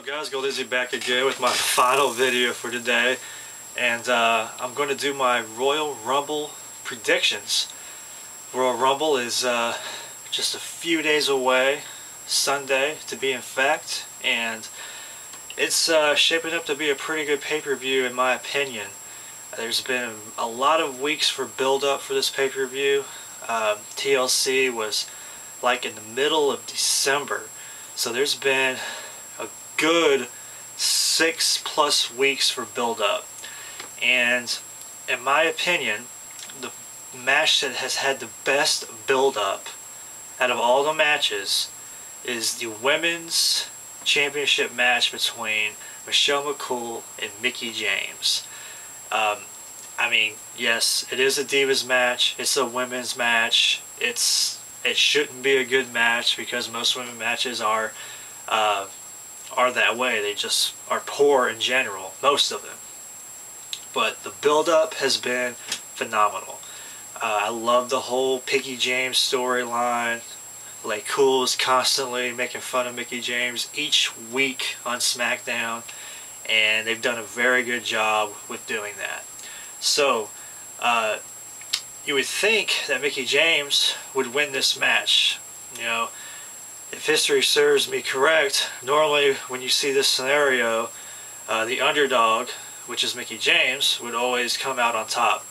Guys, Gold Izzy back again with my final video for today, and I'm going to do my Royal Rumble predictions. Royal Rumble is just a few days away, Sunday to be in fact, and it's shaping up to be a pretty good pay-per-view in my opinion. There's been a lot of weeks for build-up for this pay-per-view. TLC was like in the middle of December, so there's been a good 6+ weeks for build-up, and in my opinion, the match that has had the best build-up out of all the matches is the women's championship match between McCool and Mickie James. I mean, yes, it is a Divas match. It's a women's match. It shouldn't be a good match because most women matches are that way. They just are poor in general, most of them. But the build-up has been phenomenal. I love the whole Mickie James storyline. McCool is constantly making fun of Mickie James each week on SmackDown, and they've done a very good job with doing that. So, you would think that Mickie James would win this match. You know, if history serves me correct, normally when you see this scenario, the underdog, which is Mickie James, would always come out on top.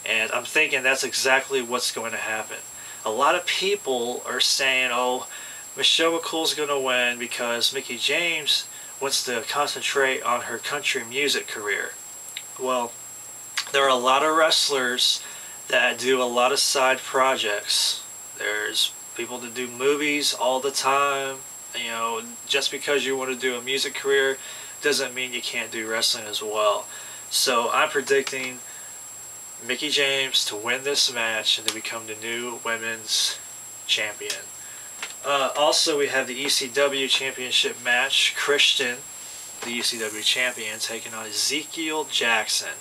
And I'm thinking that's exactly what's going to happen. A lot of people are saying, oh, McCool's going to win because Mickie James wants to concentrate on her country music career. Well, there are a lot of wrestlers that do a lot of side projects. There's people that do movies all the time. You know, just because you want to do a music career doesn't mean you can't do wrestling as well. So I'm predicting Mickie James to win this match and to become the new women's champion. Also, we have the ECW championship match. Christian, the ECW champion, taking on Ezekiel Jackson.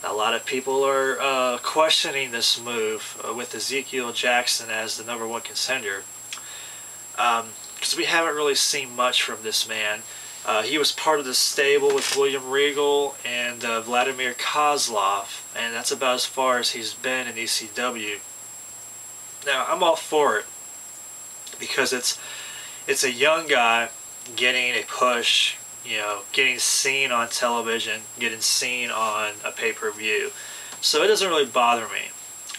A lot of people are questioning this move with Ezekiel Jackson as the #1 contender, because we haven't really seen much from this man. He was part of the stable with William Regal and Vladimir Kozlov, and that's about as far as he's been in ECW. Now, I'm all for it because it's a young guy getting a push. You know, getting seen on television, getting seen on a pay-per-view. So it doesn't really bother me.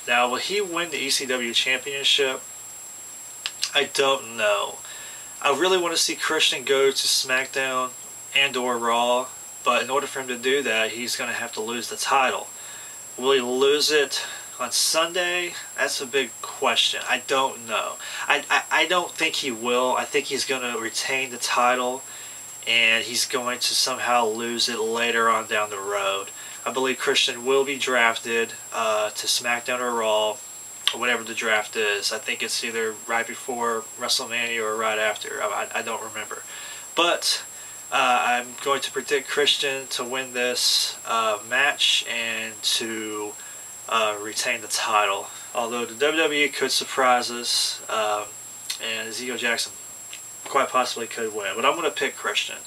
Now, will he win the ECW championship? I don't know. I really want to see Christian go to SmackDown and or Raw, but in order for him to do that, he's going to have to lose the title. Will he lose it on Sunday? That's a big question. I don't know. I don't think he will. I think he's going to retain the title, and he's going to somehow lose it later on down the road. I believe Christian will be drafted to SmackDown or Raw, or whatever the draft is. I think it's either right before WrestleMania or right after. I don't remember. But I'm going to predict Christian to win this match and to retain the title. Although the WWE could surprise us, and Ezekiel Jackson quite possibly could win, but I'm going to pick Christian.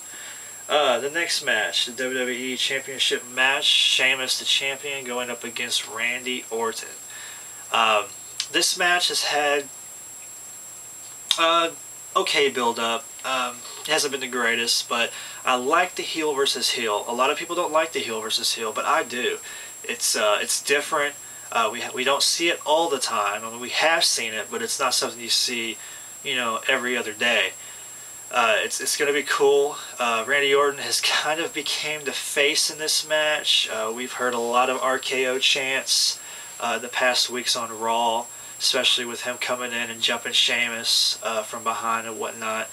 The next match, the WWE Championship match, Sheamus the champion going up against Randy Orton. This match has had okay build-up. It hasn't been the greatest, but I like the heel versus heel. A lot of people don't like the heel versus heel, but I do. It's different. We don't see it all the time. I mean, we have seen it, but it's not something you see, you know, every other day. It's going to be cool. Randy Orton has kind of became the face in this match. We've heard a lot of RKO chants the past weeks on Raw, especially with him coming in and jumping Sheamus from behind and whatnot.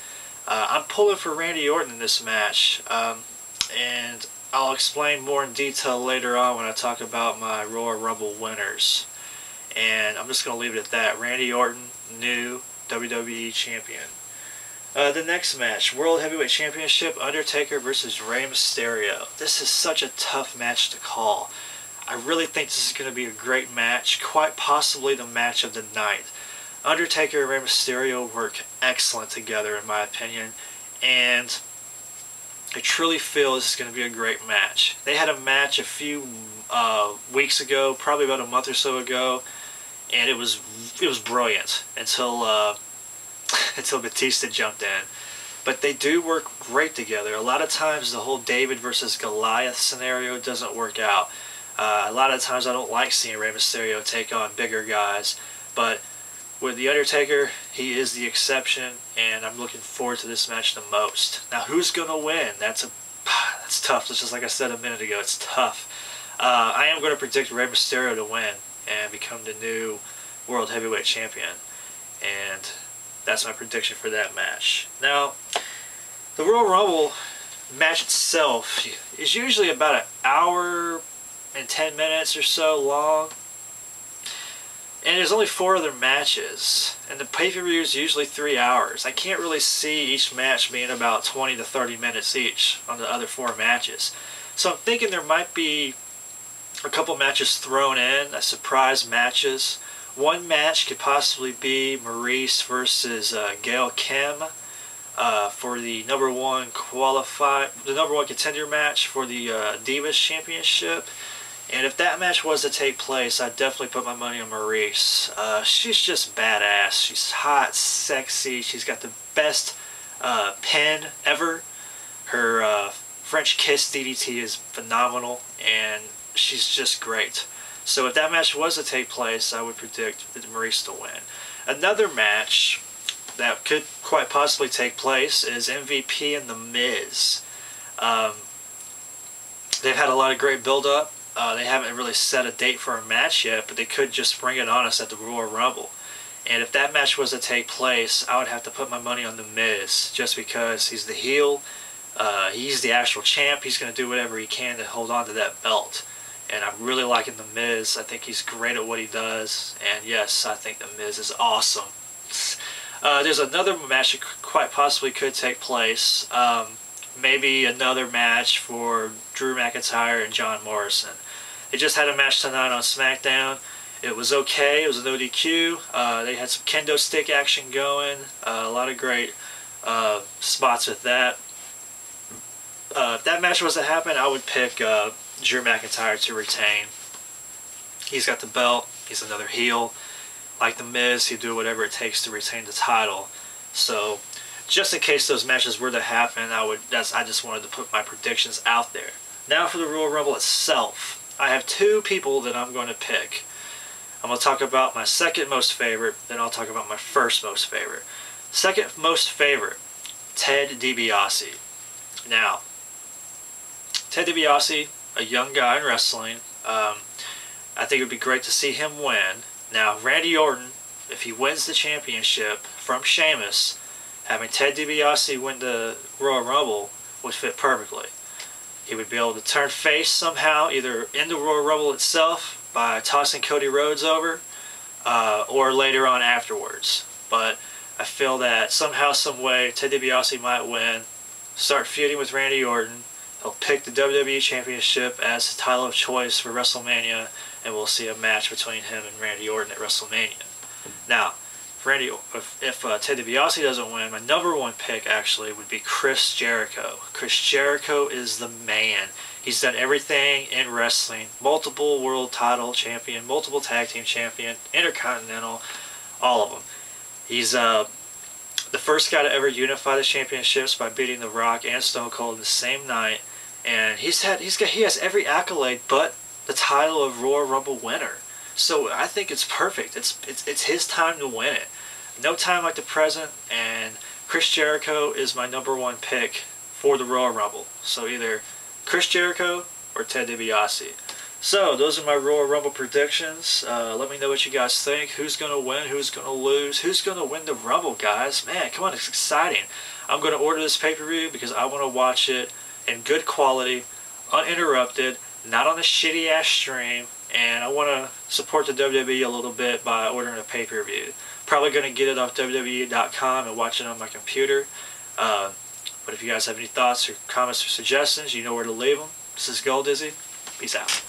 I'm pulling for Randy Orton in this match, and I'll explain more in detail later on when I talk about my Royal Rumble winners. And I'm just going to leave it at that. Randy Orton, new WWE champion. The next match, World Heavyweight Championship, Undertaker versus Rey Mysterio. This is such a tough match to call. I really think this is going to be a great match, quite possibly the match of the night. Undertaker and Rey Mysterio work excellent together, in my opinion, and I truly feel this is going to be a great match. They had a match a few weeks ago, probably about a month or so ago, and it was brilliant until until Batista jumped in. But they do work great together. A lot of times the whole David versus Goliath scenario doesn't work out. A lot of times I don't like seeing Rey Mysterio take on bigger guys, but with The Undertaker, he is the exception, and I'm looking forward to this match the most. Now, who's going to win? That's tough. It's just like I said a minute ago. It's tough. I am going to predict Rey Mysterio to win and become the new World Heavyweight Champion. And that's my prediction for that match. Now, the Royal Rumble match itself is usually about an hour and 10 minutes or so long. And there's only 4 other matches. And the pay-per-view is usually 3 hours. I can't really see each match being about 20 to 30 minutes each on the other 4 matches. So I'm thinking there might be a couple matches thrown in, surprise matches. One match could possibly be Maurice versus Gail Kim for the number one contender match for the Divas Championship. And if that match was to take place, I'd definitely put my money on Maurice. She's just badass. She's hot, sexy. She's got the best pin ever. Her French Kiss DDT is phenomenal, and she's just great. So if that match was to take place, I would predict Maurice to win. Another match that could quite possibly take place is MVP and The Miz. They've had a lot of great build-up. They haven't really set a date for a match yet, but they could just spring it on us at the Royal Rumble. And if that match was to take place, I would have to put my money on The Miz, just because he's the heel. He's the actual champ. He's going to do whatever he can to hold on to that belt. And I'm really liking The Miz. I think he's great at what he does. And yes, I think The Miz is awesome. There's another match that quite possibly could take place. Maybe another match for Drew McIntyre and John Morrison. They just had a match tonight on SmackDown. It was okay. It was an ODQ. They had some kendo stick action going. A lot of great spots with that. If that match was to happen, I would pick Drew McIntyre to retain. He's got the belt. He's another heel. Like The Miz, he'd do whatever it takes to retain the title. So, just in case those matches were to happen, I just wanted to put my predictions out there. Now for the Royal Rumble itself. I have 2 people that I'm going to pick. I'm going to talk about my second most favorite, then I'll talk about my first most favorite. Second most favorite, Ted DiBiase. Now, Ted DiBiase, a young guy in wrestling. I think it would be great to see him win. Now, Randy Orton, if he wins the championship from Sheamus, having Ted DiBiase win the Royal Rumble would fit perfectly. He would be able to turn face somehow, either in the Royal Rumble itself by tossing Cody Rhodes over, or later on afterwards. But I feel that somehow, some way, Ted DiBiase might win, start feuding with Randy Orton. He'll pick the WWE Championship as his title of choice for WrestleMania, and we'll see a match between him and Randy Orton at WrestleMania. Now, if Ted DiBiase doesn't win, my number 1 pick actually would be Chris Jericho. Chris Jericho is the man. He's done everything in wrestling. Multiple world title champion, multiple tag team champion, intercontinental, all of them. He's the first guy to ever unify the championships by beating The Rock and Stone Cold in the same night. And he has every accolade but the title of Royal Rumble winner. So I think it's perfect. It's his time to win it. No time like the present, and Chris Jericho is my number 1 pick for the Royal Rumble. So either Chris Jericho or Ted DiBiase. So those are my Royal Rumble predictions. Let me know what you guys think. Who's going to win? Who's going to lose? Who's going to win the Rumble, guys? Man, come on, it's exciting. I'm going to order this pay-per-view because I want to watch it in good quality, uninterrupted, not on a shitty-ass stream. And I want to support the WWE a little bit by ordering a pay-per-view. Probably going to get it off WWE.com and watch it on my computer. But if you guys have any thoughts or comments or suggestions, you know where to leave them. This is Gold Dizzy. Peace out.